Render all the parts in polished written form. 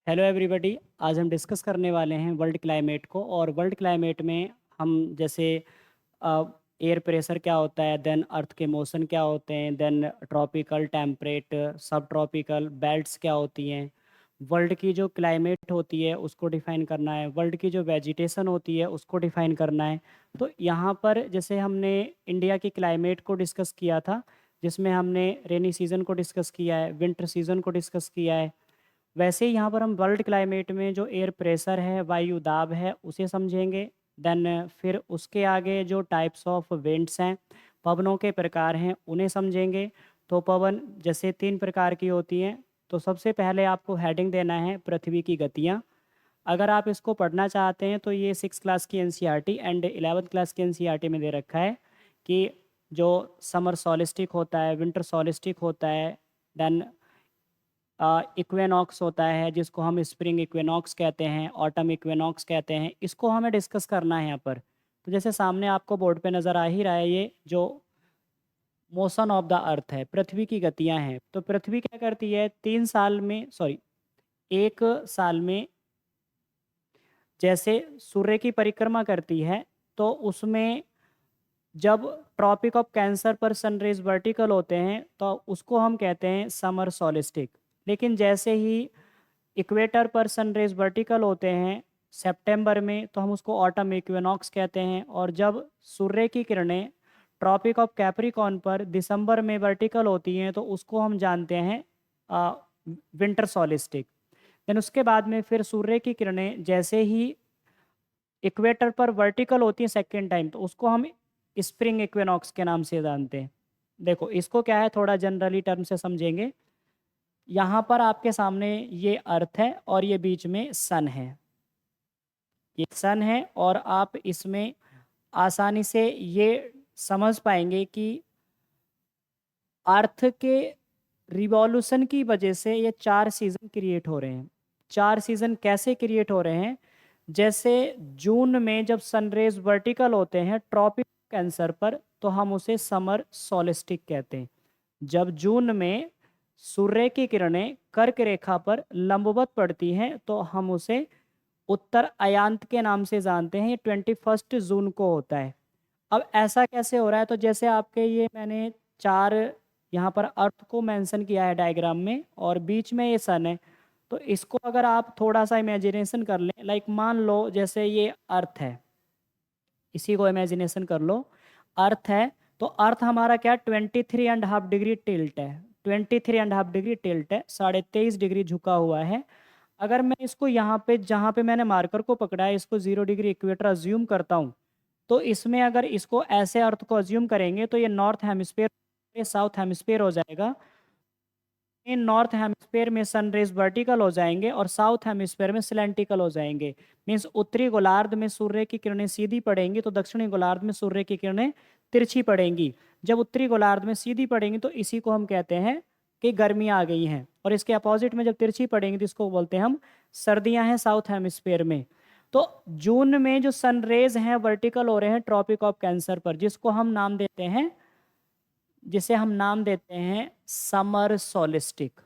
Hello everybody. आज हम discuss करने वाले हैं वर्ल्ड क्लाइमेट को। और वर्ल्ड क्लाइमेट में हम जैसे एयर प्रेशर क्या होता है, देन अर्थ के मोशन क्या होते हैं, देन ट्रॉपिकल, टेम्परेट, सब ट्रॉपिकल बेल्ट्स क्या होती हैं, वर्ल्ड की जो क्लाइमेट होती है उसको डिफ़ाइन करना है, वर्ल्ड की जो वेजिटेशन होती है उसको डिफ़ाइन करना है। तो यहाँ पर जैसे हमने इंडिया की क्लाइमेट को डिस्कस किया था, जिसमें हमने रेनी सीज़न को डिस्कस किया है, विंटर सीज़न को डिस्कस किया है, वैसे ही यहाँ पर हम वर्ल्ड क्लाइमेट में जो एयर प्रेशर है, वायु दाब है, उसे समझेंगे। देन फिर उसके आगे जो टाइप्स ऑफ विंड्स हैं, पवनों के प्रकार हैं, उन्हें समझेंगे। तो पवन जैसे 3 प्रकार की होती हैं। तो सबसे पहले आपको हेडिंग देना है पृथ्वी की गतियाँ। अगर आप इसको पढ़ना चाहते हैं तो ये 6 क्लास की एनसीईआरटी एंड 11th क्लास की एनसीईआरटी में दे रखा है कि जो समर सॉलिस्टिक होता है, विंटर सॉलिस्टिक होता है, देन इक्वेनॉक्स होता है जिसको हम स्प्रिंग इक्वेनॉक्स कहते हैं, ऑटम इक्वेनॉक्स कहते हैं, इसको हमें डिस्कस करना है यहाँ पर। तो जैसे सामने आपको बोर्ड पे नज़र आ ही रहा है, ये जो मोशन ऑफ द अर्थ है, पृथ्वी की गतियाँ हैं। तो पृथ्वी क्या करती है, 3 साल में, सॉरी, 1 साल में जैसे सूर्य की परिक्रमा करती है, तो उसमें जब ट्रॉपिक ऑफ कैंसर पर सनरेज वर्टिकल होते हैं तो उसको हम कहते हैं समर सॉलिस्टिक। लेकिन जैसे ही इक्वेटर पर सनरेज वर्टिकल होते हैं सितंबर में, तो हम उसको ऑटम इक्विनॉक्स कहते हैं। और जब सूर्य की किरणें ट्रॉपिक ऑफ कैप्रिकॉर्न पर दिसंबर में वर्टिकल होती हैं तो उसको हम जानते हैं विंटर सॉलिस्टिक। देन उसके बाद में फिर सूर्य की किरणें जैसे ही इक्वेटर पर वर्टिकल होती है सेकेंड टाइम, तो उसको हम स्प्रिंग इक्विनॉक्स के नाम से जानते हैं। देखो इसको क्या है, थोड़ा जनरली टर्म से समझेंगे। यहाँ पर आपके सामने ये अर्थ है और ये बीच में सन है, ये सन है। और आप इसमें आसानी से ये समझ पाएंगे कि अर्थ के रिवॉल्यूशन की वजह से ये 4 सीज़न क्रिएट हो रहे हैं। 4 सीज़न कैसे क्रिएट हो रहे हैं, जैसे जून में जब सनरेज वर्टिकल होते हैं ट्रॉपिक कैंसर पर, तो हम उसे समर सॉलिस्टिक कहते हैं। जब जून में सूर्य की किरणें कर्क रेखा पर लंबवत पड़ती हैं तो हम उसे उत्तर अयांत के नाम से जानते हैं। ये 21 जून को होता है। अब ऐसा कैसे हो रहा है, तो जैसे आपके ये मैंने 4 यहाँ पर अर्थ को मेंशन किया है डायग्राम में, और बीच में ये सन है। तो इसको अगर आप थोड़ा सा इमेजिनेशन कर लें, लाइक मान लो जैसे ये अर्थ है, इसी को इमेजिनेशन कर लो, अर्थ है। तो अर्थ हमारा क्या, 23.5 डिग्री टिल्ट है, 23.5 डिग्री टिल्ट है, 23.5 डिग्री झुका हुआ है। अगर मैं इसको यहाँ पे, जहाँ पे मैंने मार्कर को पकड़ा है, इसको 0 डिग्री इक्वेटर अज्यूम करता हूँ, तो इसमें अगर इसको ऐसे अर्थ को अज्यूम करेंगे तो ये नॉर्थ हेमिस्फेयर, ये साउथ हेमिस्फेयर हो जाएगा। इन नॉर्थ हेमिस्फेयर में सनरेज वर्टिकल हो जाएंगे और साउथ हेमिस्फेयर में सिलेंटिकल हो जाएंगे। मीन्स उत्तरी गोलार्ध में सूर्य की किरणें सीधी पड़ेंगी तो दक्षिणी गोलार्ध में सूर्य की किरणें तिरछी पड़ेंगी। जब उत्तरी गोलार्ध में सीधी पड़ेंगी तो इसी को हम कहते हैं कि गर्मियाँ आ गई हैं, और इसके अपोजिट में जब तिरछी पड़ेंगी तो इसको बोलते हैं हम सर्दियाँ हैं साउथ हेमिस्फेयर में। तो जून में जो सनरेज हैं वर्टिकल हो रहे हैं ट्रॉपिक ऑफ कैंसर पर, जिसे हम नाम देते हैं समर सोलिस्टिक।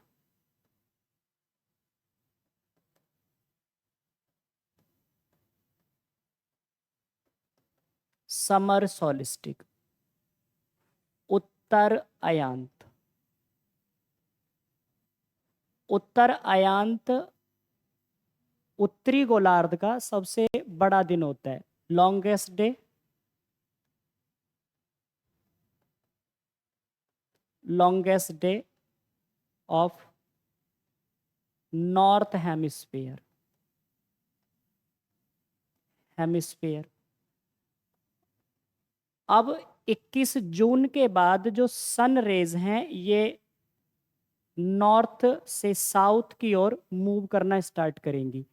समर सोलिस्टिक, उत्तर अयांत। उत्तर अयांत उत्तरी गोलार्ध का सबसे बड़ा दिन होता है, longest day, longest day of north hemisphere, hemisphere. अब 21 जून के बाद जो सन रेज हैं ये नॉर्थ से साउथ की ओर मूव करना स्टार्ट करेंगी।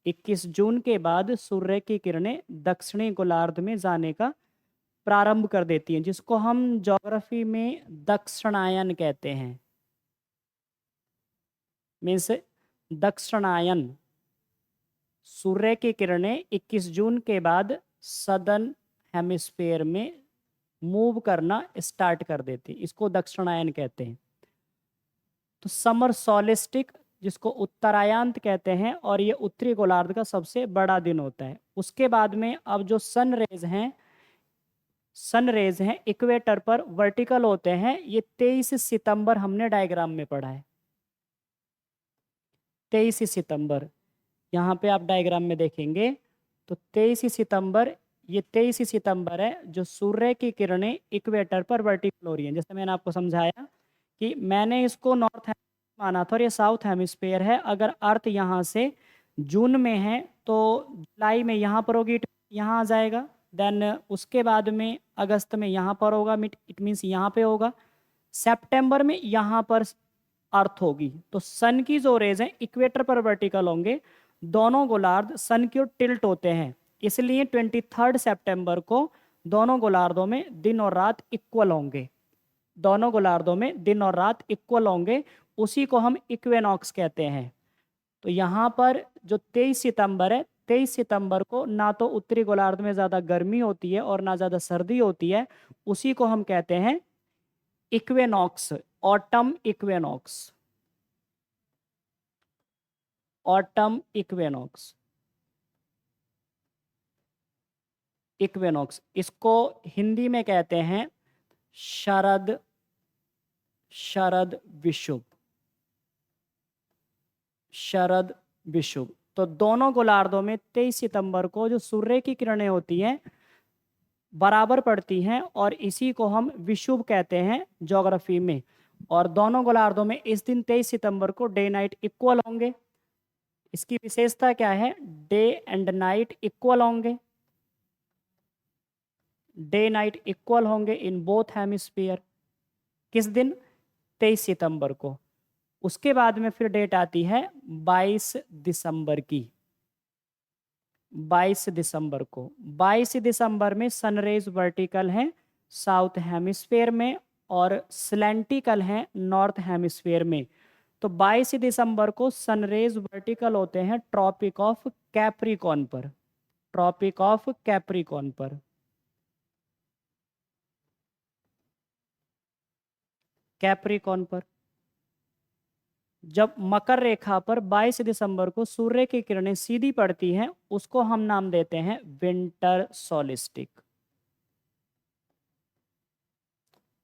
21 जून के बाद सूर्य की किरणें दक्षिणी गोलार्ध में जाने का प्रारंभ कर देती हैं, जिसको हम ज्योग्राफी में दक्षिणायन कहते हैं। मीन्स दक्षिणायन, सूर्य की किरणें 21 जून के बाद सदर्न हेमिस्फीयर में मूव करना स्टार्ट कर देती, इसको दक्षिणायन कहते हैं। तो समर सॉलिस्टिक जिसको उत्तरायंत कहते हैं, और ये उत्तरी गोलार्ध का सबसे बड़ा दिन होता है। उसके बाद में अब जो सन रेज हैं इक्वेटर पर वर्टिकल होते हैं, ये 23 सितंबर हमने डायग्राम में पढ़ा है। 23 सितंबर, यहाँ पे आप डायग्राम में देखेंगे तो 23 सितंबर, ये 23 सितंबर है जो सूर्य की किरणें इक्वेटर पर वर्टिकल हो रही हैं। जैसे मैंने आपको समझाया कि मैंने इसको नॉर्थ माना था और ये साउथ हेमिस्फेयर है। अगर अर्थ यहाँ से जून में है तो जुलाई में यहाँ पर होगी, यहाँ आ जाएगा। देन उसके बाद में अगस्त में यहाँ पर होगा, इट मीन्स यहाँ पे होगा। सितंबर में यहाँ पर अर्थ होगी। तो सन की जो रेज हैं इक्वेटर पर वर्टिकल होंगे, दोनों गोलार्ध सन की ओर टिल्ट होते हैं, इसलिए 23 सितंबर को दोनों गोलार्धों में दिन और रात इक्वल होंगे। दोनों गोलार्धों में दिन और रात इक्वल होंगे, उसी को हम इक्वेनॉक्स कहते हैं। तो यहाँ पर जो 23 सितंबर है, 23 सितंबर को ना तो उत्तरी गोलार्ध में ज़्यादा गर्मी होती है और ना ज़्यादा सर्दी होती है, उसी को हम कहते हैं equinox, autumn equinox, autumn equinox, equinox. इसको हिंदी में कहते हैं शरद, शरद विषुव, शरद विषुव। तो दोनों गोलार्धों में 23 सितंबर को जो सूर्य की किरणें होती हैं बराबर पड़ती हैं, और इसी को हम विषुव कहते हैं ज्योग्राफी में। और दोनों गोलार्धों में इस दिन 23 सितंबर को डे नाइट इक्वल होंगे। इसकी विशेषता क्या है? डे एंड नाइट इक्वल होंगे, डे नाइट इक्वल होंगे इन बोथ हेमिस्फीयर। किस दिन? 23 सितंबर को। उसके बाद में फिर डेट आती है 22 दिसंबर की, 22 दिसंबर को। 22 दिसंबर में सनरेज वर्टिकल हैं साउथ हेमिस्फेयर में और स्लैंटिकल हैं नॉर्थ हेमिस्फेयर में। तो 22 दिसंबर को सनरेज वर्टिकल होते हैं ट्रॉपिक ऑफ कैप्रिकॉर्न पर, ट्रॉपिक ऑफ कैप्रिकॉर्न पर, कैप्रिकॉर्न पर। जब मकर रेखा पर 22 दिसंबर को सूर्य की किरणें सीधी पड़ती हैं, उसको हम नाम देते हैं विंटर सोलिस्टिक,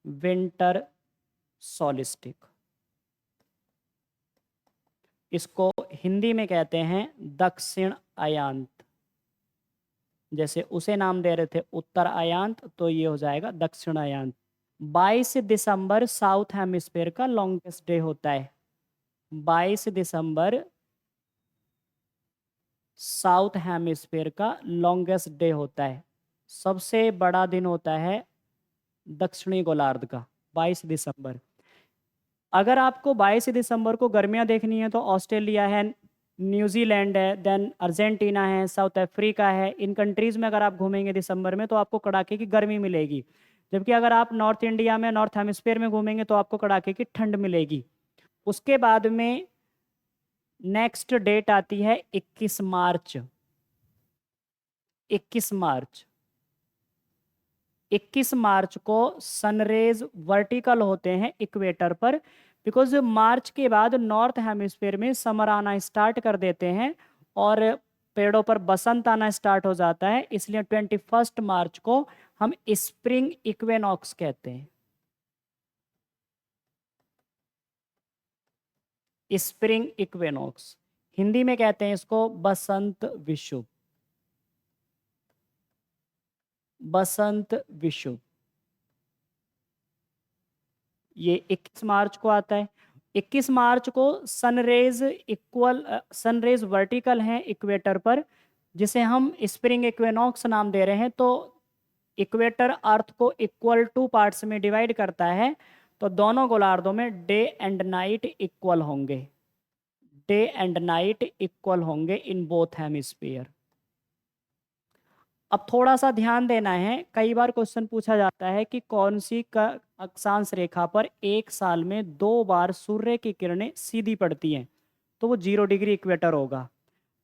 विंटर सोलिस्टिक। इसको हिंदी में कहते हैं दक्षिण अयांत। जैसे उसे नाम दे रहे थे उत्तर अयांत, तो ये हो जाएगा दक्षिण अयांत। 22 दिसंबर साउथ हेमिस्फेयर का लॉन्गेस्ट डे होता है। 22 दिसंबर साउथ हेमिस्फेयर का लॉन्गेस्ट डे होता है, सबसे बड़ा दिन होता है दक्षिणी गोलार्ध का 22 दिसंबर। अगर आपको 22 दिसंबर को गर्मियां देखनी है तो ऑस्ट्रेलिया है, न्यूजीलैंड है, देन अर्जेंटीना है, साउथ अफ्रीका है, इन कंट्रीज़ में अगर आप घूमेंगे दिसंबर में तो आपको कड़ाके की गर्मी मिलेगी। जबकि अगर आप नॉर्थ इंडिया में, नॉर्थ हेमिस्फेयर में घूमेंगे तो आपको कड़ाके की ठंड मिलेगी। उसके बाद में नेक्स्ट डेट आती है 21 मार्च, 21 मार्च। 21 मार्च को सनरेज वर्टिकल होते हैं इक्वेटर पर, बिकॉज मार्च के बाद नॉर्थ हेमिस्फेयर में समर आना स्टार्ट कर देते हैं और पेड़ों पर बसंत आना स्टार्ट हो जाता है, इसलिए 21 मार्च को हम स्प्रिंग इक्वेनॉक्स कहते हैं, स्प्रिंग इक्वेनॉक्स। हिंदी में कहते हैं इसको बसंत विषुव, बसंत विषुव। ये 21 मार्च को आता है। 21 मार्च को सनरेज वर्टिकल हैं इक्वेटर पर, जिसे हम स्प्रिंग इक्वेनॉक्स नाम दे रहे हैं। तो इक्वेटर अर्थ को इक्वल टू पार्ट्स में डिवाइड करता है, तो दोनों गोलार्धों में डे एंड नाइट इक्वल होंगे, डे एंड नाइट इक्वल होंगे इन बोथ हेमिस्फीयर। अब थोड़ा सा ध्यान देना है, कई बार क्वेश्चन पूछा जाता है कि कौन सी का अक्षांश रेखा पर एक साल में 2 बार सूर्य की किरणें सीधी पड़ती हैं, तो वो 0 डिग्री इक्वेटर होगा।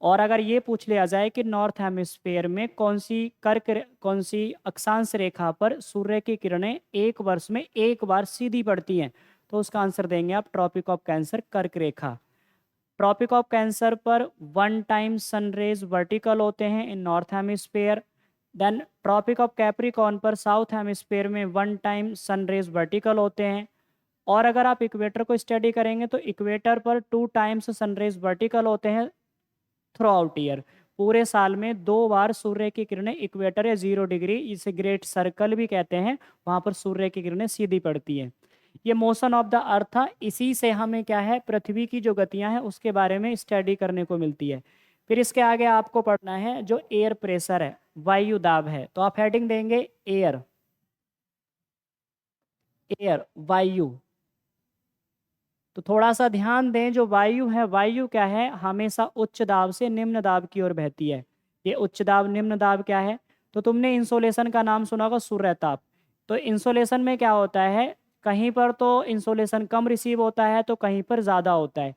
और अगर ये पूछ लिया जाए कि नॉर्थ हेमिस्फेयर में कौन सी अक्षांश रेखा पर सूर्य की किरणें एक वर्ष में 1 बार सीधी पड़ती हैं, तो उसका आंसर देंगे आप ट्रॉपिक ऑफ कैंसर, कर्क रेखा। ट्रॉपिक ऑफ कैंसर पर 1 टाइम सन रेज वर्टिकल होते हैं in north hemisphere. Then tropic of Capricorn पर साउथ हेमिस्फेयर में 1 टाइम सन रेज वर्टिकल होते हैं। और अगर आप इक्वेटर को स्टडी करेंगे तो इक्वेटर पर 2 टाइम्स सन रेज वर्टिकल होते हैं थ्रू आउट ईयर। पूरे साल में 2 बार सूर्य की किरणें इक्वेटर या 0 डिग्री, इसे ग्रेट सर्कल भी कहते हैं, वहाँ पर सूर्य की किरणें सीधी पड़ती हैं। ये मोशन ऑफ द अर्थ था। इसी से हमें क्या है, पृथ्वी की जो गतियां हैं उसके बारे में स्टडी करने को मिलती है। फिर इसके आगे आपको पढ़ना है जो एयर प्रेशर है, वायु दाब है, तो आप हेडिंग देंगे एयर, एयर वायु। तो थोड़ा सा ध्यान दें, जो वायु है, वायु क्या है, हमेशा उच्च दाब से निम्न दाब की ओर बहती है। ये उच्च दाब निम्न दाब क्या है, तो तुमने इंसोलेशन का नाम सुना होगा, सूर्यताप। तो इंसोलेशन में क्या होता है, कहीं पर तो इंसोलेशन कम रिसीव होता है तो कहीं पर ज़्यादा होता है।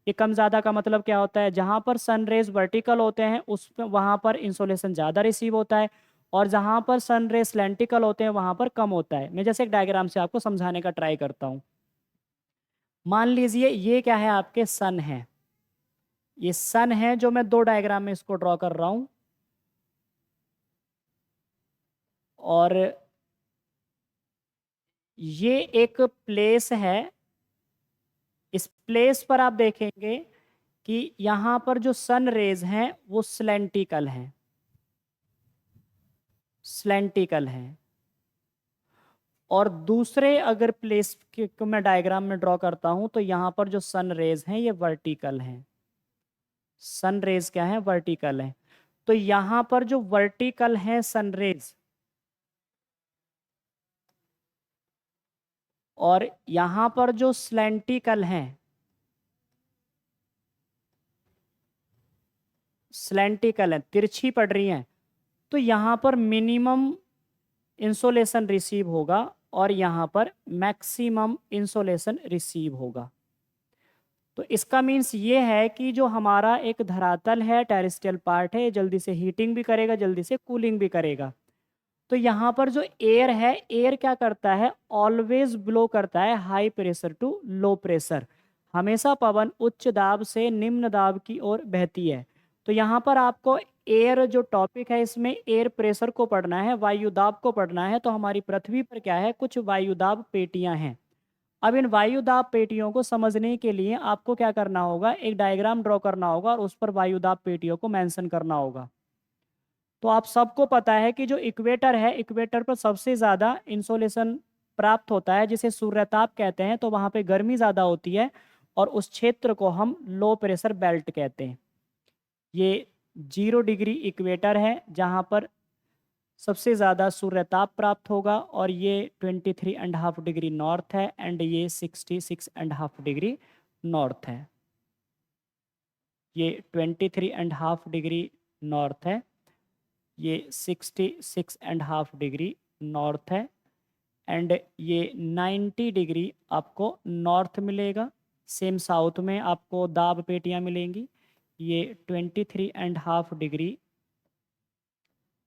ये कम ज़्यादा का मतलब क्या होता है, जहाँ पर सन रेज वर्टिकल होते हैं उस वहाँ पर इंसोलेशन ज़्यादा रिसीव होता है, और जहाँ पर सन रेज स्लैंटिकल होते हैं वहाँ पर कम होता है। मैं जैसे एक डायग्राम से आपको समझाने का ट्राई करता हूँ। मान लीजिए ये क्या है, आपके सन है, ये सन है जो मैं 2 डायग्राम में इसको ड्रॉ कर रहा हूं। और ये एक प्लेस है, इस प्लेस पर आप देखेंगे कि यहां पर जो सन रेज हैं वो स्लैंटिकल हैं, स्लैंटिकल हैं। और दूसरे अगर प्लेस को मैं डायग्राम में ड्रॉ करता हूं तो यहां पर जो सन रेज हैं ये वर्टिकल हैं, सन रेज क्या है, वर्टिकल है। तो यहां पर जो वर्टिकल है सन रेज, और यहां पर जो स्लैंटिकल हैं, स्लैंटिकल है, तिरछी पड़ रही हैं, तो यहां पर मिनिमम इंसोलेशन रिसीव होगा और यहां पर मैक्सिमम इंसोलेशन रिसीव होगा। तो इसका मीन्स ये है कि जो हमारा एक धरातल है, टेरेस्ट्रियल पार्ट है, ये जल्दी से हीटिंग भी करेगा, जल्दी से कूलिंग भी करेगा। तो यहाँ पर जो एयर है, एयर क्या करता है, ऑलवेज ब्लो करता है high pressure to low pressure. हमेशा पवन उच्च दाब से निम्न दाब की ओर बहती है। तो यहाँ पर आपको एयर जो टॉपिक है इसमें एयर प्रेशर को पढ़ना है, वायु दाब को पढ़ना है। तो हमारी पृथ्वी पर क्या है, कुछ वायु दाब पेटियां हैं। अब इन वायु दाब पेटियों को समझने के लिए आपको क्या करना होगा, एक डायग्राम ड्रॉ करना होगा और उस पर वायु दाब पेटियों को मेंशन करना होगा। तो आप सबको पता है कि जो इक्वेटर है, इक्वेटर पर सबसे ज़्यादा इंसोलेशन प्राप्त होता है जिसे सूर्यताप कहते हैं, तो वहाँ पे गर्मी ज़्यादा होती है और उस क्षेत्र को हम लो प्रेशर बेल्ट कहते हैं। ये 0 डिग्री इक्वेटर है जहाँ पर सबसे ज़्यादा सूर्यताप प्राप्त होगा, और ये 23.5 डिग्री नॉर्थ है एंड ये 66.5 डिग्री नॉर्थ है। ये 23.5 डिग्री नॉर्थ है, ये 66.5 डिग्री नॉर्थ है, एंड ये 90 डिग्री आपको नॉर्थ मिलेगा। सेम साउथ में आपको दाब पेटियां मिलेंगी। ये 23.5 डिग्री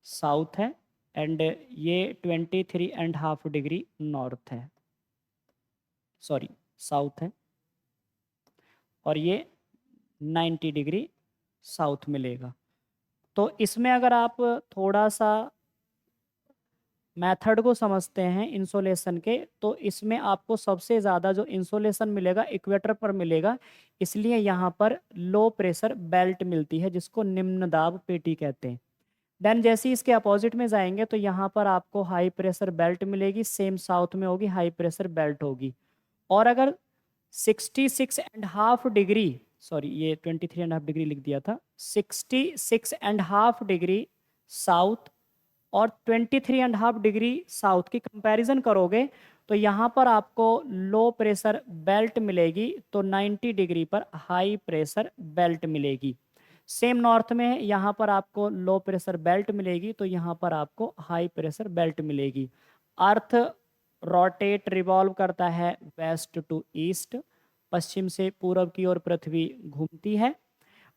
साउथ है एंड ये 23.5 डिग्री नॉर्थ है, सॉरी साउथ है, और ये 90 डिग्री साउथ मिलेगा। तो इसमें अगर आप थोड़ा सा मेथड को समझते हैं इंसोलेशन के, तो इसमें आपको सबसे ज़्यादा जो इंसोलेशन मिलेगा इक्वेटर पर मिलेगा, इसलिए यहाँ पर लो प्रेशर बेल्ट मिलती है जिसको निम्न दाब पेटी कहते हैं। देन जैसे ही इसके अपोजिट में जाएंगे तो यहाँ पर आपको हाई प्रेशर बेल्ट मिलेगी, सेम साउथ में होगी, हाई प्रेशर बेल्ट होगी। और अगर 66.5 डिग्री, सॉरी ये 23.5 डिग्री लिख दिया था, 66.5 डिग्री साउथ और 23.5 डिग्री साउथ की कंपैरिजन करोगे तो यहाँ पर आपको लो प्रेशर बेल्ट मिलेगी, तो 90 डिग्री पर हाई प्रेशर बेल्ट मिलेगी। सेम नॉर्थ में है, यहाँ पर आपको लो प्रेशर बेल्ट मिलेगी, तो यहाँ पर आपको हाई प्रेशर बेल्ट मिलेगी। अर्थ रोटेट रिवॉल्व करता है वेस्ट टू ईस्ट, पश्चिम से पूर्व की ओर पृथ्वी घूमती है।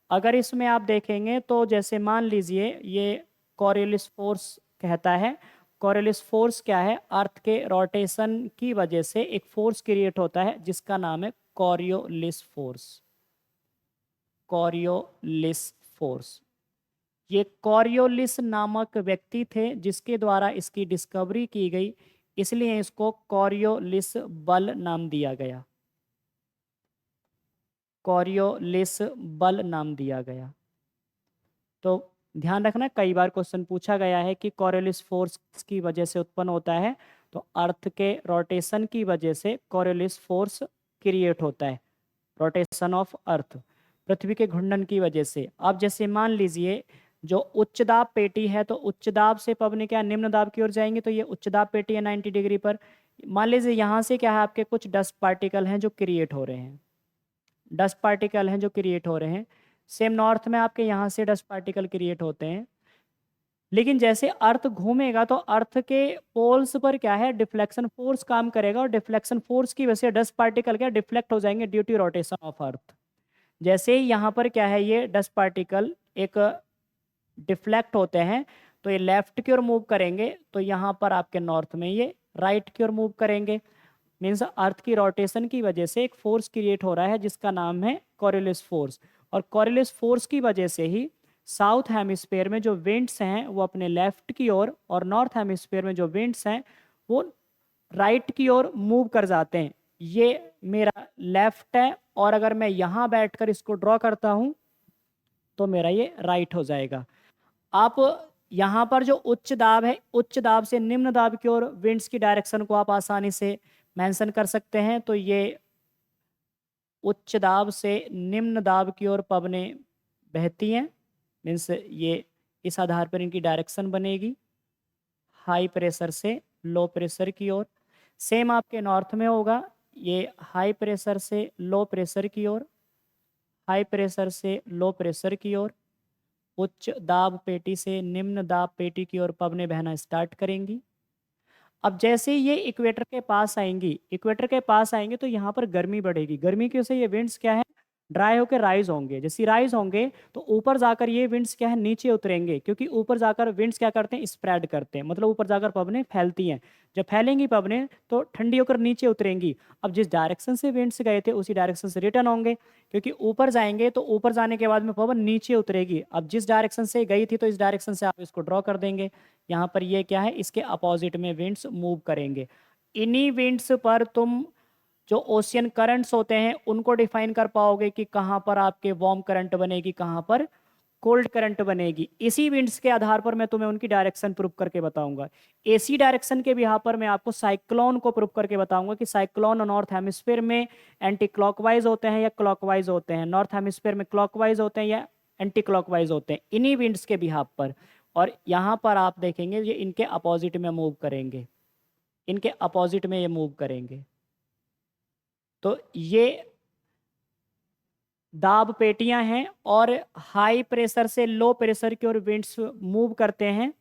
अगर इसमें आप देखेंगे तो जैसे मान लीजिए ये कॉरियोलिस फोर्स कहता है। कॉरियोलिस फोर्स क्या है, अर्थ के रोटेशन की वजह से एक फोर्स क्रिएट होता है जिसका नाम है कॉरियोलिस फोर्स। Coriolis force. ये कॉरियोलिस नामक व्यक्ति थे जिसके द्वारा इसकी डिस्कवरी की गई, इसलिए इसको कॉरियोलिस बल नाम दिया गया। कॉरियोलिस बल नाम दिया गया। तो ध्यान रखना, कई बार क्वेश्चन पूछा गया है कि कॉरियोलिस फोर्स की वजह से उत्पन्न होता है, तो अर्थ के रोटेशन की वजह से कॉरियोलिस फोर्स क्रिएट होता है। रोटेशन ऑफ अर्थ, पृथ्वी के घूर्णन की वजह से। अब जैसे मान लीजिए जो उच्च दाब पेटी है, तो उच्च दाब से पवनें क्या निम्न दाब की ओर जाएंगी, तो ये उच्च दाब पेटी है 90 डिग्री पर। मान लीजिए यहाँ से क्या है, आपके कुछ डस्ट पार्टिकल हैं जो क्रिएट हो रहे हैं, डस्ट पार्टिकल हैं जो क्रिएट हो रहे हैं। सेम नॉर्थ में आपके यहाँ से डस्ट पार्टिकल क्रिएट होते हैं, लेकिन जैसे अर्थ घूमेगा तो अर्थ के पोल्स पर क्या है, डिफ्लेक्शन फोर्स काम करेगा, और डिफ्लेक्शन फोर्स की वजह से डस्ट पार्टिकल क्या डिफ्लेक्ट हो जाएंगे due to rotation of earth. जैसे ही यहाँ पर क्या है, ये डस्ट पार्टिकल एक डिफ्लेक्ट होते हैं, तो ये लेफ्ट की ओर मूव करेंगे, तो यहाँ पर आपके नॉर्थ में ये राइट की ओर मूव करेंगे। मीन्स अर्थ की रोटेशन की वजह से एक फोर्स क्रिएट हो रहा है जिसका नाम है कॉरियोलिस फोर्स। और कॉरियोलिस फोर्स की वजह से ही साउथ हेमिस्फेयर में जो विंड्स हैं वो अपने लेफ्ट की ओर, और नॉर्थ हेमिस्फेयर में जो विंड्स हैं वो राइट की ओर मूव कर जाते हैं। ये मेरा लेफ्ट है, और अगर मैं यहाँ बैठकर इसको ड्रॉ करता हूँ तो मेरा ये राइट हो जाएगा। आप यहाँ पर जो उच्च दाब है, उच्च दाब से निम्न दाब की ओर विंड्स की डायरेक्शन को आप आसानी से मेंशन कर सकते हैं। तो ये उच्च दाब से निम्न दाब की ओर पवनें बहती हैं, मीन्स ये इस आधार पर इनकी डायरेक्शन बनेगी हाई प्रेशर से लो प्रेशर की ओर। सेम आपके नॉर्थ में होगा, ये हाई प्रेशर से लो प्रेशर की ओर, हाई प्रेशर से लो प्रेशर की ओर, उच्च दाब पेटी से निम्न दाब पेटी की ओर पवनें बहना स्टार्ट करेंगी। अब जैसे ये इक्वेटर के पास आएंगी, इक्वेटर के पास आएंगे तो यहाँ पर गर्मी बढ़ेगी, गर्मी की वजह से ये विंड्स क्या है ड्राई होकर राइज होंगे। जैसे राइज होंगे तो ऊपर जाकर ये विंड्स क्या है नीचे उतरेंगे, क्योंकि ऊपर जाकर विंड्स क्या करते हैं स्प्रेड करते हैं, मतलब ऊपर जाकर पवनें फैलती हैं। जब फैलेंगी पवनें तो ठंडी होकर नीचे उतरेंगी। अब जिस डायरेक्शन से विंड्स गए थे उसी डायरेक्शन से रिटर्न होंगे, क्योंकि ऊपर जाएंगे तो ऊपर जाने के बाद में पवन नीचे उतरेगी। अब जिस डायरेक्शन से गई थी तो इस डायरेक्शन से आप इसको ड्रॉ कर देंगे। यहाँ पर ये क्या है, इसके अपोजिट में विंड्स मूव करेंगे। इन्हीं विंड्स पर तुम जो ओशियन करंट्स होते हैं उनको डिफाइन कर पाओगे कि कहाँ पर आपके वार्म करंट बनेगी, कहाँ पर कोल्ड करंट बनेगी। इसी विंड्स के आधार पर मैं तुम्हें उनकी डायरेक्शन प्रूव करके बताऊंगा। एसी डायरेक्शन के भी यहाँ पर मैं आपको साइक्लोन को प्रूव करके बताऊंगा कि साइक्लोन नॉर्थ हेमिस्फीयर में एंटी क्लॉकवाइज होते हैं या क्लॉकवाइज होते हैं, नॉर्थ हेमिस्फीयर में क्लॉकवाइज होते हैं या एंटी क्लॉकवाइज होते हैं, इन्हीं विंड्स के बिहाफ पर। और यहाँ पर आप देखेंगे ये इनके अपोजिट में मूव करेंगे, इनके अपोजिट में ये मूव करेंगे। तो ये दाब पेटियां हैं और हाई प्रेशर से लो प्रेशर की ओर विंड्स मूव करते हैं।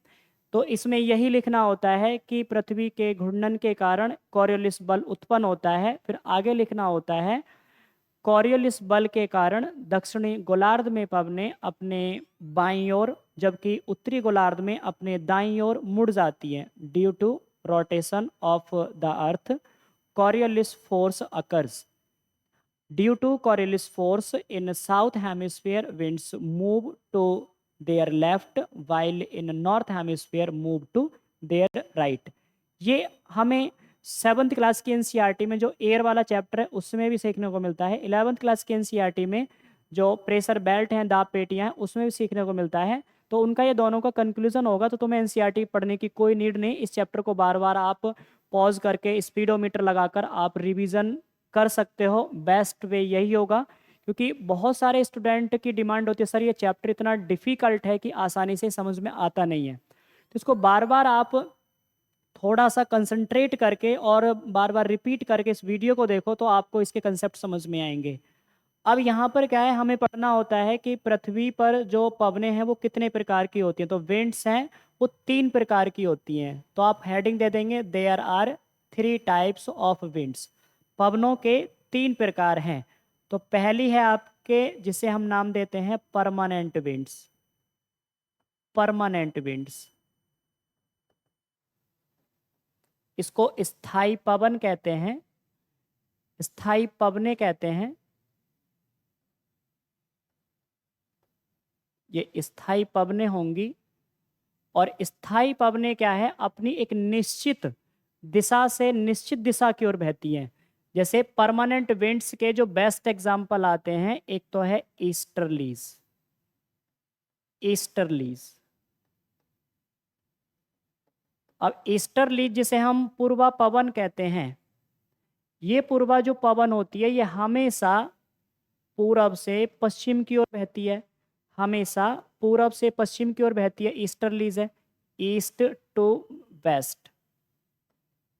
तो इसमें यही लिखना होता है कि पृथ्वी के घूर्णन के कारण कॉरियोलिस बल उत्पन्न होता है। फिर आगे लिखना होता है कॉरियोलिस बल के कारण दक्षिणी गोलार्ध में पवनें अपने बाईं ओर, जबकि उत्तरी गोलार्ध में अपने दाईं ओर मुड़ जाती हैं। Due to rotation of the earth Coriolis force occurs. Due to Coriolis force in south hemisphere, winds move to their left while in north hemisphere move to their right। ये हमें 7th क्लास की NCERT में जो air वाला chapter है उसमें भी सीखने को मिलता है। 11th क्लास की एनसीईआरटी में जो प्रेशर बेल्ट हैं, दाब पेटियां हैं, उसमें भी सीखने को मिलता है। तो उनका ये दोनों का कंक्लूजन होगा, तो तुम्हें एनसीईआरटी पढ़ने की कोई नीड नहीं। इस चैप्टर को बार बार आप पॉज करके स्पीडोमीटर लगाकर आप रिवीजन कर सकते हो। बेस्ट वे यही होगा, क्योंकि बहुत सारे स्टूडेंट की डिमांड होती है सर ये चैप्टर इतना डिफ़िकल्ट है कि आसानी से समझ में आता नहीं है। तो इसको बार बार आप थोड़ा सा कंसंट्रेट करके और बार बार रिपीट करके इस वीडियो को देखो तो आपको इसके कंसेप्ट समझ में आएंगे। अब यहाँ पर क्या है, हमें पढ़ना होता है कि पृथ्वी पर जो पवनें हैं वो कितने प्रकार की होती हैं। तो विंड्स हैं वो 3 प्रकार की होती हैं। तो आप हेडिंग दे देंगे there are 3 types of winds. पवनों के 3 प्रकार हैं। तो पहली है आपके जिसे हम नाम देते हैं परमानेंट विंड्स। परमानेंट विंड्स, इसको स्थायी पवन कहते हैं, स्थायी पवनें कहते हैं। ये स्थायी पवनें होंगी। और स्थायी पवनें क्या है, अपनी एक निश्चित दिशा से निश्चित दिशा की ओर बहती हैं। जैसे परमानेंट विंड्स के जो बेस्ट एग्जाम्पल आते हैं, एक तो है ईस्टर्लीज। ईस्टर्लीज, अब ईस्टर्लीज जिसे हम पूर्वा पवन कहते हैं, ये पूर्वा जो पवन होती है ये हमेशा पूरब से पश्चिम की ओर बहती है। हमेशा पूरब से पश्चिम की ओर बहती है, ईस्टर्लीज है। East to west,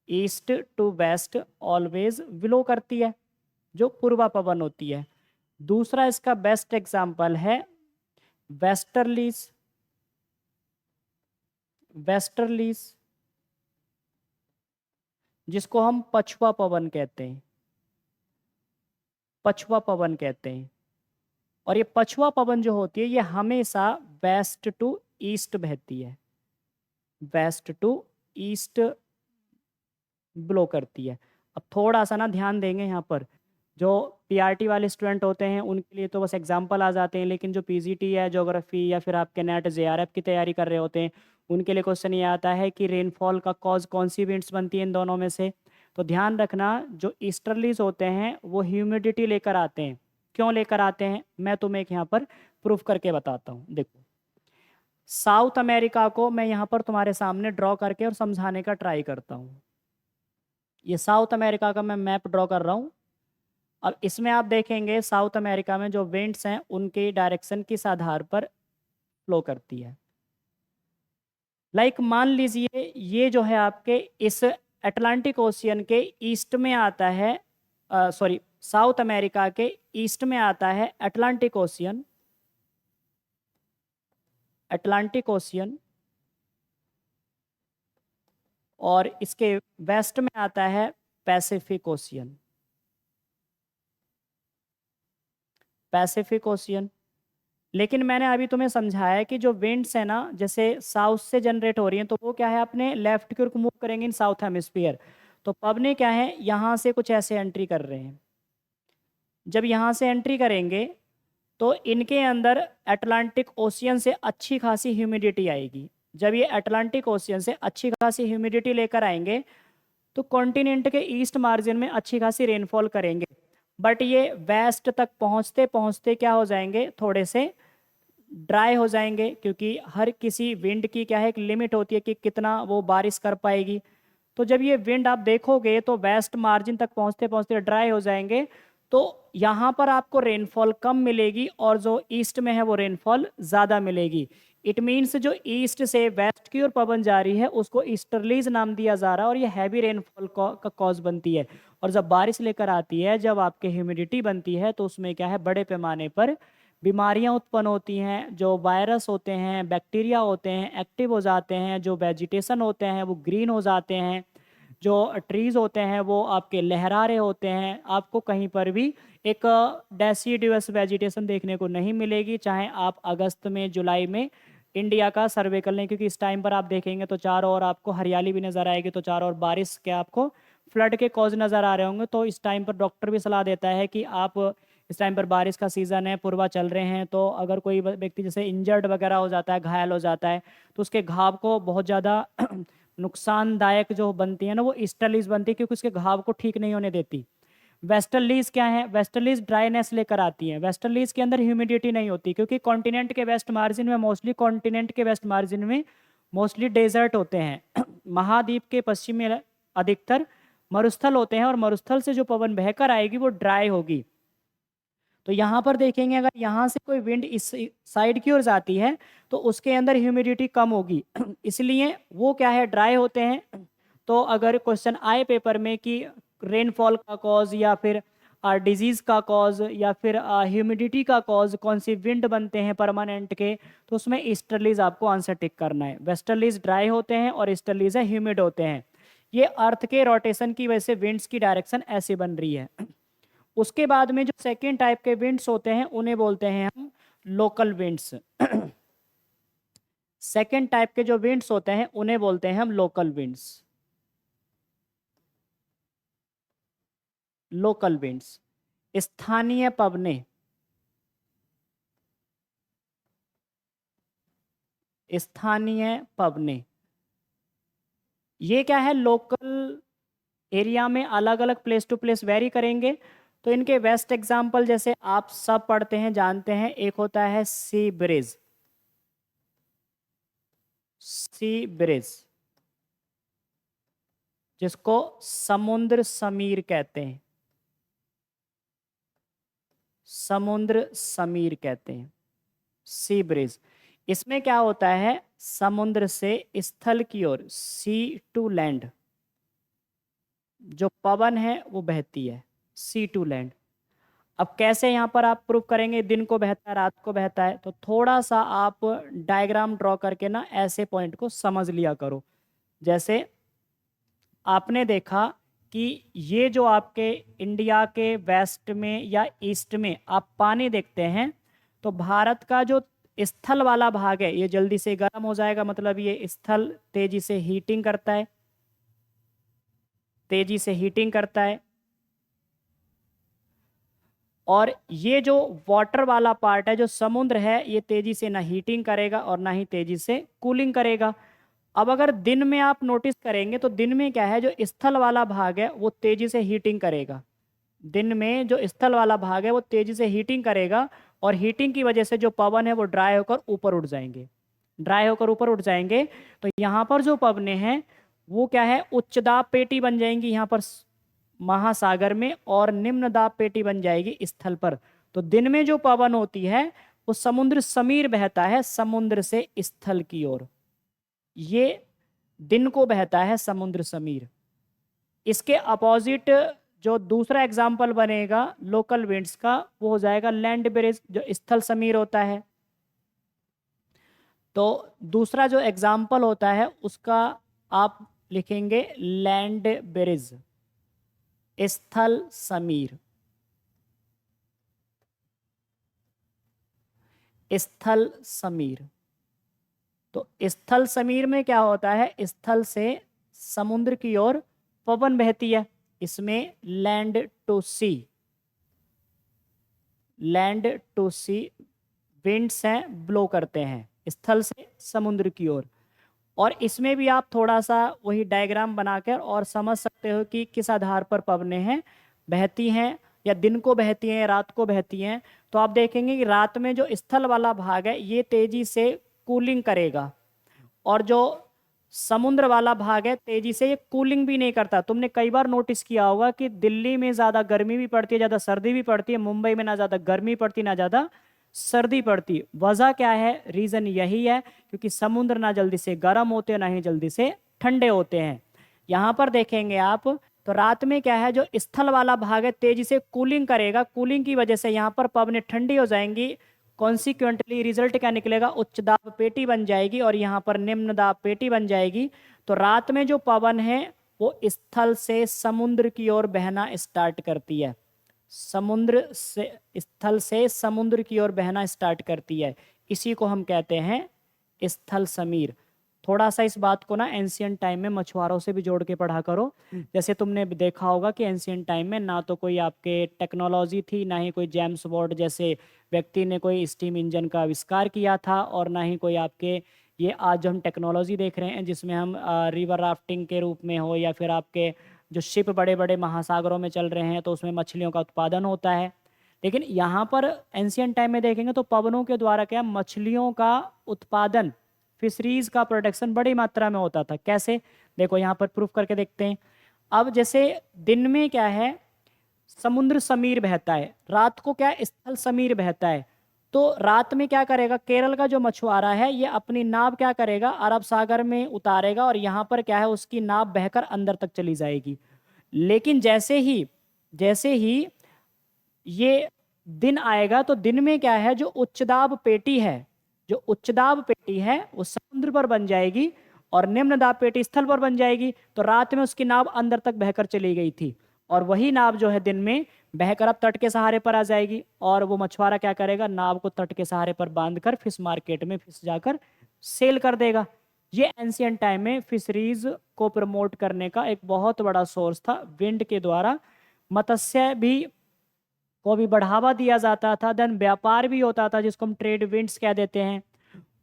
east to west always blow करती है, जो पूर्वा पवन होती है। दूसरा इसका बेस्ट एग्जाम्पल है वेस्टर्लीज। वेस्टर्लीज जिसको हम पछुआ पवन कहते हैं, पछुआ पवन कहते हैं। और ये पछुआ पवन जो होती है ये हमेशा वेस्ट टू ईस्ट बहती है, वेस्ट टू ईस्ट ब्लो करती है। अब थोड़ा सा ना ध्यान देंगे यहाँ पर, जो पीआरटी वाले स्टूडेंट होते हैं उनके लिए तो बस एग्जाम्पल आ जाते हैं, लेकिन जो पीजीटी है, ज्योग्राफी या फिर आपके नेट जेआरएफ की तैयारी कर रहे होते हैं, उनके लिए क्वेश्चन ये आता है कि रेनफॉल का कॉज कौन सी विंड्स बनती है इन दोनों में से। तो ध्यान रखना, जो ईस्टर्लीज होते हैं वो ह्यूमिडिटी लेकर आते हैं। क्यों लेकर आते हैं, मैं तुम्हें एक यहाँ पर प्रूफ करके बताता हूँ। देखो, साउथ अमेरिका को मैं यहाँ पर तुम्हारे सामने ड्रॉ करके और समझाने का ट्राई करता हूँ। ये साउथ अमेरिका का मैं मैप ड्रॉ कर रहा हूँ। अब इसमें आप देखेंगे साउथ अमेरिका में जो विंड्स हैं उनके डायरेक्शन किस आधार पर फ्लो करती है। मान लीजिए ये जो है आपके इस अटलांटिक ओशियन के ईस्ट में आता है, सॉरी, साउथ अमेरिका के ईस्ट में आता है अटलांटिक ओशियन, अटलांटिक ओशियन। और इसके वेस्ट में आता है पैसिफिक ओशियन, पैसिफिक ओशियन। लेकिन मैंने अभी तुम्हें समझाया कि जो विंड्स है ना, जैसे साउथ से जनरेट हो रही हैं, तो वो क्या है, अपने लेफ्ट की ओर मूव करेंगे इन साउथ हेमिस्फीयर। तो पवने क्या है, यहाँ से कुछ ऐसे एंट्री कर रहे हैं। जब यहाँ से एंट्री करेंगे तो इनके अंदर अटलांटिक ओशियन से अच्छी खासी ह्यूमिडिटी आएगी। जब ये अटलांटिक ओशियन से अच्छी खासी ह्यूमिडिटी लेकर आएंगे तो कॉन्टिनेंट के ईस्ट मार्जिन में अच्छी खासी रेनफॉल करेंगे। बट ये वेस्ट तक पहुँचते पहुँचते क्या हो जाएंगे, थोड़े से ड्राई हो जाएंगे, क्योंकि हर किसी विंड की क्या है, एक लिमिट होती है कि कितना वो बारिश कर पाएगी। तो जब ये विंड आप देखोगे तो वेस्ट मार्जिन तक पहुंचते पहुंचते ड्राई हो जाएंगे। तो यहाँ पर आपको रेनफॉल कम मिलेगी और जो ईस्ट में है वो रेनफॉल ज़्यादा मिलेगी। इट मीन्स जो ईस्ट से वेस्ट की ओर पवन जा रही है उसको ईस्टर्लीज नाम दिया जा रहा है, और ये हैवी रेनफॉल का कॉज बनती है। और जब बारिश लेकर आती है, जब आपके ह्यूमिडिटी बनती है, तो उसमें क्या है, बड़े पैमाने पर बीमारियां उत्पन्न होती हैं। जो वायरस होते हैं, बैक्टीरिया होते हैं, एक्टिव हो जाते हैं। जो वेजिटेशन होते हैं वो ग्रीन हो जाते हैं। जो ट्रीज होते हैं वो आपके लहरा रहे होते हैं। आपको कहीं पर भी एक डेसिडुअस वेजिटेशन देखने को नहीं मिलेगी, चाहे आप अगस्त में, जुलाई में इंडिया का सर्वे कर लें, क्योंकि इस टाइम पर आप देखेंगे तो चारों ओर आपको हरियाली भी नज़र आएगी, तो चारों ओर बारिश के आपको फ्लड के कॉज नज़र आ रहे होंगे। तो इस टाइम पर डॉक्टर भी सलाह देता है कि आप, इस टाइम पर बारिश का सीज़न है, पूर्वा चल रहे हैं, तो अगर कोई व्यक्ति जैसे इंजर्ड वगैरह हो जाता है, घायल हो जाता है, तो उसके घाव को बहुत ज़्यादा नुकसानदायक जो बनती है ना, वो ईस्टर्लीज बनती है, क्योंकि उसके घाव को ठीक नहीं होने देती। वेस्टर्लीज क्या है, वेस्टर्लीज ड्राइनेस लेकर आती है। वेस्टर्लीज के अंदर ह्यूमिडिटी नहीं होती, क्योंकि कॉन्टिनेंट के वेस्ट मार्जिन में मोस्टली, कॉन्टिनेंट के वेस्ट मार्जिन में मोस्टली डेजर्ट होते हैं। महाद्वीप के पश्चिम में अधिकतर मरुस्थल होते हैं, और मरुस्थल से जो पवन बहकर आएगी वो ड्राई होगी। तो यहाँ पर देखेंगे, अगर यहाँ से कोई विंड इस साइड की ओर जाती है तो उसके अंदर ह्यूमिडिटी कम होगी, इसलिए वो क्या है, ड्राई होते हैं। तो अगर क्वेश्चन आए पेपर में कि रेनफॉल का कॉज या फिर डिजीज का कॉज या फिर ह्यूमिडिटी का कॉज कौन सी विंड बनते हैं परमानेंट के, तो उसमें ईस्टर्लीज आपको आंसर टिक करना है। वेस्टर्लीज ड्राई होते हैं और ईस्टर्लीज है ह्यूमिड होते हैं। ये अर्थ के रोटेशन की वजह से विंड्स की डायरेक्शन ऐसी बन रही है। उसके बाद में जो सेकेंड टाइप के विंड्स होते हैं उन्हें बोलते हैं हम लोकल विंड्स। सेकेंड टाइप के जो विंड्स होते हैं उन्हें बोलते हैं हम लोकल विंड्स। लोकल विंड्स, स्थानीय पवने। स्थानीय पवने। ये क्या है, लोकल एरिया में अलग अलग प्लेस टू प्लेस वेरी करेंगे। तो इनके बेस्ट एग्जाम्पल जैसे आप सब पढ़ते हैं जानते हैं, एक होता है सी ब्रिज। सी ब्रिज जिसको समुद्र समीर कहते हैं, समुद्र समीर कहते हैं, सी ब्रिज। इसमें क्या होता है, समुद्र से स्थल की ओर, सी टू लैंड, जो पवन है वो बहती है, सी टू लैंड। अब कैसे यहाँ पर आप प्रूव करेंगे, दिन को बहता है रात को बहता है, तो थोड़ा सा आप डायग्राम ड्रॉ करके ना ऐसे पॉइंट को समझ लिया करो। जैसे आपने देखा कि ये जो आपके इंडिया के वेस्ट में या ईस्ट में आप पानी देखते हैं, तो भारत का जो स्थल वाला भाग है ये जल्दी से गर्म हो जाएगा, मतलब ये स्थल तेजी से हीटिंग करता है, तेजी से हीटिंग करता है। और ये जो वाटर वाला पार्ट है, जो समुद्र है, ये तेजी से ना हीटिंग करेगा और ना ही तेजी से कूलिंग करेगा। अब अगर दिन में आप नोटिस करेंगे तो दिन में क्या है, जो स्थल वाला भाग है वो तेजी से हीटिंग करेगा। दिन में जो स्थल वाला भाग है वो तेजी से हीटिंग करेगा, और हीटिंग की वजह से जो पवन है वो ड्राई होकर ऊपर उठ जाएंगे, ड्राई होकर ऊपर उठ जाएंगे। तो यहाँ पर जो पवने हैं वो क्या है, उच्च दाब पेटी बन जाएंगी यहाँ पर महासागर में, और निम्न दाब पेटी बन जाएगी स्थल पर। तो दिन में जो पवन होती है वो समुद्र समीर बहता है समुद्र से स्थल की ओर, ये दिन को बहता है समुद्र समीर। इसके अपोजिट जो दूसरा एग्जाम्पल बनेगा लोकल विंड्स का, वो हो जाएगा लैंड ब्रिज, जो स्थल समीर होता है। तो दूसरा जो एग्जाम्पल होता है उसका आप लिखेंगे लैंड ब्रिज, स्थल समीर, स्थल समीर। तो स्थल समीर में क्या होता है, स्थल से समुद्र की ओर पवन बहती है, इसमें land to sea, land to sea winds हैं, ब्लो करते हैं स्थल से समुद्र की ओर। और इसमें भी आप थोड़ा सा वही डायग्राम बनाकर और समझ सकते हो कि किस आधार पर पवनें हैं, बहती हैं या दिन को बहती हैं, रात को बहती हैं। तो आप देखेंगे कि रात में जो स्थल वाला भाग है ये तेजी से कूलिंग करेगा, और जो समुद्र वाला भाग है तेजी से ये कूलिंग भी नहीं करता। तुमने कई बार नोटिस किया होगा कि दिल्ली में ज़्यादा गर्मी भी पड़ती है, ज़्यादा सर्दी भी पड़ती है, मुंबई में ना ज़्यादा गर्मी पड़ती ना ज़्यादा सर्दी पड़ती। वजह क्या है, रीज़न यही है क्योंकि समुद्र ना जल्दी से गर्म होते हैं ना ही जल्दी से ठंडे होते हैं। यहाँ पर देखेंगे आप तो रात में क्या है, जो स्थल वाला भाग है तेजी से कूलिंग करेगा, कूलिंग की वजह से यहाँ पर पवनें ठंडी हो जाएंगी। कॉन्सिक्वेंटली रिजल्ट क्या निकलेगा, उच्च दाब पेटी बन जाएगी और यहाँ पर निम्न दाब पेटी बन जाएगी। तो रात में जो पवन है वो स्थल से समुद्र की ओर बहना स्टार्ट करती है, समुद्र से स्थल से समुद्र की ओर बहना स्टार्ट करती है, इसी को हम कहते हैं स्थल समीर। थोड़ा सा इस बात को ना एंशियंट टाइम में मछुआरों से भी जोड़ के पढ़ा करो। जैसे तुमने देखा होगा कि एंशियंट टाइम में ना तो कोई आपके टेक्नोलॉजी थी, ना ही कोई जेम्स वॉट जैसे व्यक्ति ने कोई स्टीम इंजन का आविष्कार किया था, और ना ही कोई आपके ये आज जो हम टेक्नोलॉजी देख रहे हैं जिसमें हम रिवर राफ्टिंग के रूप में हो, या फिर आपके जो शिप बड़े बड़े महासागरों में चल रहे हैं तो उसमें मछलियों का उत्पादन होता है। लेकिन यहाँ पर एंशियंट टाइम में देखेंगे तो पवनों के द्वारा क्या, मछलियों का उत्पादन, फिशरीज का प्रोडक्शन बड़ी मात्रा में होता था। कैसे, देखो यहाँ पर प्रूफ करके देखते हैं। अब जैसे दिन में क्या है, समुद्र समीर बहता है, रात को क्या स्थल समीर बहता है। तो रात में क्या करेगा, केरल का जो मछुआरा है ये अपनी नाव क्या करेगा, अरब सागर में उतारेगा, और यहाँ पर क्या है उसकी नाव बहकर अंदर तक चली जाएगी। लेकिन जैसे ही ये दिन आएगा तो दिन में क्या है, जो उच्च दाब पेटी है, जो उच्च दाब पेटी है वो समुद्र पर बन जाएगी और निम्न दाब पेटी स्थल पर बन जाएगी। तो रात में उसकी नाव अंदर तक बहकर चली गई थी, और वही नाव जो है दिन में बहकर अब तट के सहारे पर आ जाएगी, और वो मछुआरा क्या करेगा, नाव को तट के सहारे पर बांधकर फिश मार्केट में फिश जाकर सेल कर देगा। ये एंशियंट टाइम में फिशरीज को प्रमोट करने का एक बहुत बड़ा सोर्स था। विंड के द्वारा मत्स्य भी को भी बढ़ावा दिया जाता था, देन व्यापार भी होता था जिसको हम ट्रेड विंड्स कह देते हैं।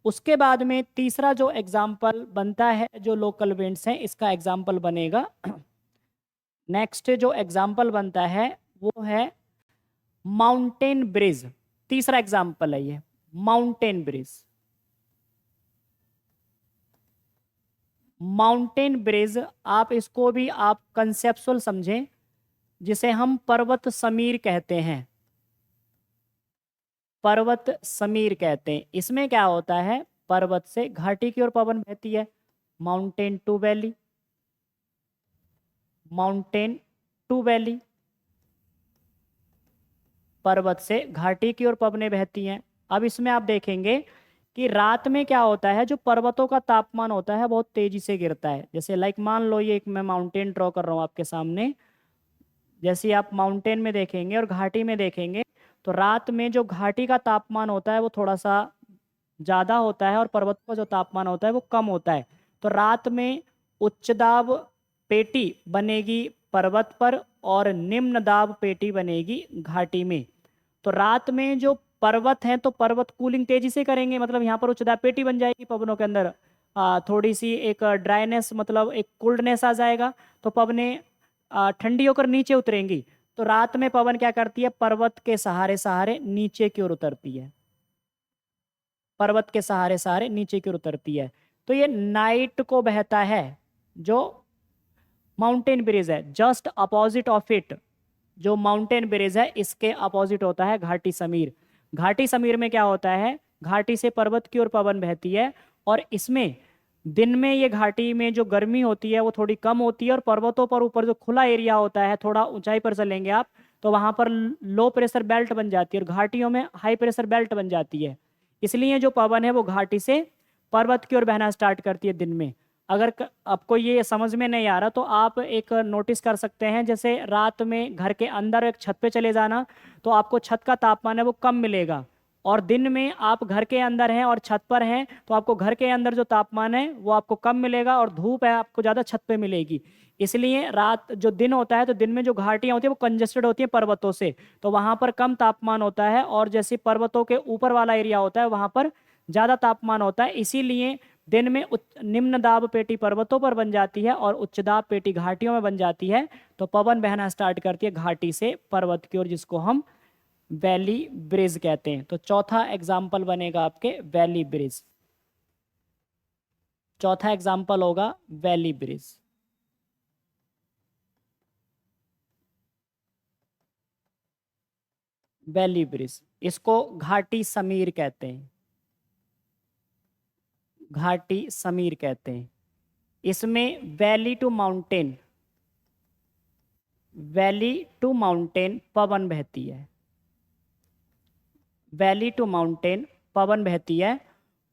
उसके बाद में तीसरा जो एग्जाम्पल बनता है जो लोकल विंड्स हैं, इसका एग्जाम्पल बनेगा नेक्स्ट जो एग्जाम्पल बनता है वो है माउंटेन ब्रिज। तीसरा एग्जाम्पल है ये माउंटेन ब्रिज। माउंटेन ब्रिज आप इसको भी आप कंसेप्चुअल समझें, जिसे हम पर्वत समीर कहते हैं। पर्वत समीर कहते हैं। इसमें क्या होता है, पर्वत से घाटी की ओर पवन बहती है, mountain to valley, mountain to valley. पर्वत से घाटी की ओर पवनें बहती हैं। अब इसमें आप देखेंगे कि रात में क्या होता है, जो पर्वतों का तापमान होता है बहुत तेजी से गिरता है। जैसे लाइक मान लो ये एक मैं माउंटेन ड्रॉ कर रहा हूँ आपके सामने। जैसे आप माउंटेन में देखेंगे और घाटी में देखेंगे तो रात में जो घाटी का तापमान होता है वो थोड़ा सा ज़्यादा होता है और पर्वत का जो तापमान होता है वो कम होता है। तो रात में उच्च दाब पेटी बनेगी पर्वत पर और निम्न दाब पेटी बनेगी घाटी में। तो रात में जो पर्वत हैं तो पर्वत कूलिंग तेजी से करेंगे, मतलब यहाँ पर उच्च दाब पेटी बन जाएगी पवनों के अंदर। थोड़ी सी एक ड्राइनेस मतलब एक कोल्डनेस आ जाएगा तो पवनें ठंडी होकर नीचे उतरेंगी। तो रात में पवन क्या करती है, पर्वत के सहारे सहारे नीचे की ओर उतरती है। पर्वत के सहारे सहारे नीचे की ओर उतरती है। तो ये नाइट को बहता है जो माउंटेन ब्रिज है। जस्ट अपोजिट ऑफ इट जो माउंटेन ब्रिज है इसके अपोजिट होता है घाटी समीर। घाटी समीर में क्या होता है, घाटी से पर्वत की ओर पवन बहती है और इसमें दिन में ये घाटी में जो गर्मी होती है वो थोड़ी कम होती है और पर्वतों पर ऊपर जो खुला एरिया होता है, थोड़ा ऊंचाई पर चलेंगे आप तो वहां पर लो प्रेशर बेल्ट बन जाती है और घाटियों में हाई प्रेशर बेल्ट बन जाती है। इसलिए जो पवन है वो घाटी से पर्वत की ओर बहना स्टार्ट करती है दिन में। अगर आपको ये समझ में नहीं आ रहा तो आप एक नोटिस कर सकते हैं, जैसे रात में घर के अंदर एक छत पे चले जाना तो आपको छत का तापमान है वो कम मिलेगा, और दिन में आप घर के अंदर हैं और छत पर हैं तो आपको घर के अंदर जो तापमान है वो आपको कम मिलेगा और धूप है आपको ज़्यादा छत पे मिलेगी। इसलिए रात जो दिन होता है तो दिन में जो घाटियाँ होती है वो कंजेस्टेड होती है पर्वतों से, तो वहाँ पर कम तापमान होता है, और जैसे पर्वतों के ऊपर वाला एरिया होता है वहाँ पर ज़्यादा तापमान होता है। इसीलिए दिन में निम्न दाब पेटी पर्वतों पर बन जाती है और उच्च दाब पेटी घाटियों में बन जाती है। तो पवन बहना स्टार्ट करती है घाटी से पर्वत की ओर, जिसको हम वैली ब्रिज कहते हैं। तो चौथा एग्जाम्पल बनेगा आपके वैली ब्रिज। चौथा एग्जाम्पल होगा वैली ब्रिज। वैली ब्रिज इसको घाटी समीर कहते हैं, घाटी समीर कहते हैं। इसमें valley to mountain, valley to mountain पवन बहती है, वैली टू माउंटेन पवन बहती है।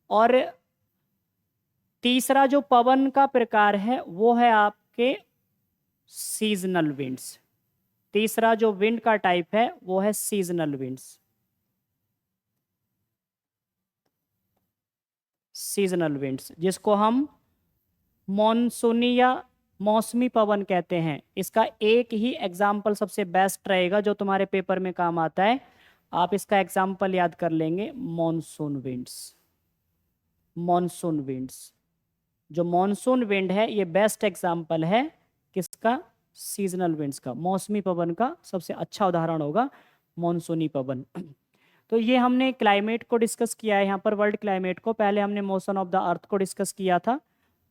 और तीसरा जो पवन का प्रकार है वो है आपके सीजनल विंड्स। तीसरा जो विंड का टाइप है वो है सीजनल विंड्स। सीजनल विंड्स जिसको हम मॉनसूनी या मौसमी पवन कहते हैं। इसका एक ही एग्जाम्पल सबसे बेस्ट रहेगा जो तुम्हारे पेपर में काम आता है, आप इसका एग्जाम्पल याद कर लेंगे, मॉनसून विंड्स। मॉनसून विंड्स, जो मॉनसून विंड है ये बेस्ट एग्जाम्पल है किसका, सीजनल विंड्स का। मौसमी पवन का सबसे अच्छा उदाहरण होगा मॉनसूनी पवन। तो ये हमने क्लाइमेट को डिस्कस किया है यहाँ पर, वर्ल्ड क्लाइमेट को। पहले हमने मोशन ऑफ द अर्थ को डिस्कस किया था।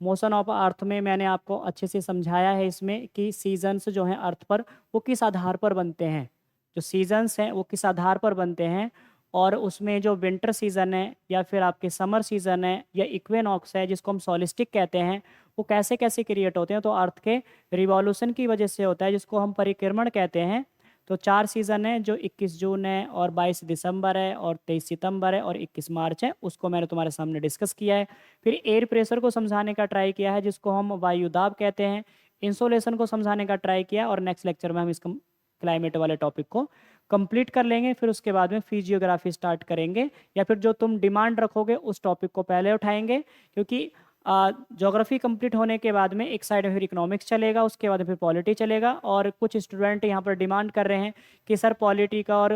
मोशन ऑफ अर्थ में मैंने आपको अच्छे से समझाया है इसमें कि सीजन्स जो हैं अर्थ पर वो किस आधार पर बनते हैं, जो सीजन्स हैं वो किस आधार पर बनते हैं, और उसमें जो विंटर सीजन है या फिर आपके समर सीजन है या इक्वेनॉक्स है जिसको हम सोलिस्टिक कहते हैं, वो कैसे कैसे क्रिएट होते हैं। तो अर्थ के रिवॉल्यूशन की वजह से होता है जिसको हम परिक्रमण कहते हैं। तो 4 सीज़न है जो 21 जून है और 22 दिसंबर है और 23 सितंबर है और 21 मार्च है, उसको मैंने तुम्हारे सामने डिस्कस किया है। फिर एयर प्रेशर को समझाने का ट्राई किया है जिसको हम वायुदाब कहते हैं। इंसोलेशन को समझाने का ट्राई किया और नेक्स्ट लेक्चर में हम इस क्लाइमेट वाले टॉपिक को कंप्लीट कर लेंगे। फिर उसके बाद में फिजियोग्राफी स्टार्ट करेंगे, या फिर जो तुम डिमांड रखोगे उस टॉपिक को पहले उठाएंगे, क्योंकि ज्योग्राफी कंप्लीट होने के बाद में एक साइड में फिर इकोनॉमिक्स चलेगा, उसके बाद फिर पॉलिटी चलेगा। और कुछ स्टूडेंट यहाँ पर डिमांड कर रहे हैं कि सर पॉलिटी का और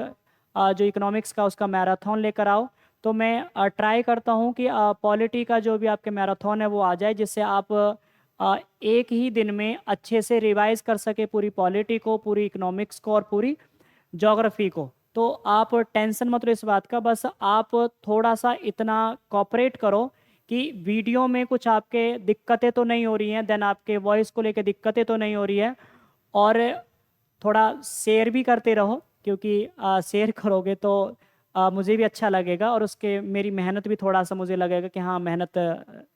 जो इकोनॉमिक्स का उसका मैराथन लेकर आओ। तो मैं ट्राई करता हूँ कि पॉलिटी का जो भी आपके मैराथन है वो आ जाए, जिससे आप एक ही दिन में अच्छे से रिवाइज कर सके पूरी पॉलिटी को, पूरी इकोनॉमिक्स को और पूरी ज्योग्राफी को। तो आप टेंशन मत लो इस बात का, बस आप थोड़ा सा इतना कॉपरेट करो कि वीडियो में कुछ आपके दिक्कतें तो नहीं हो रही हैं, देन आपके वॉइस को लेके दिक्कतें तो नहीं हो रही है, और थोड़ा शेयर भी करते रहो, क्योंकि शेयर करोगे तो मुझे भी अच्छा लगेगा, और उसके मेरी मेहनत भी थोड़ा सा मुझे लगेगा कि हाँ मेहनत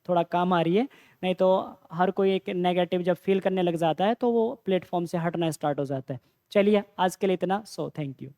थोड़ा काम आ रही है। नहीं तो हर कोई एक नेगेटिव जब फील करने लग जाता है तो वो प्लेटफॉर्म से हटना स्टार्ट हो जाता है। चलिए आज के लिए इतना, सो थैंक यू।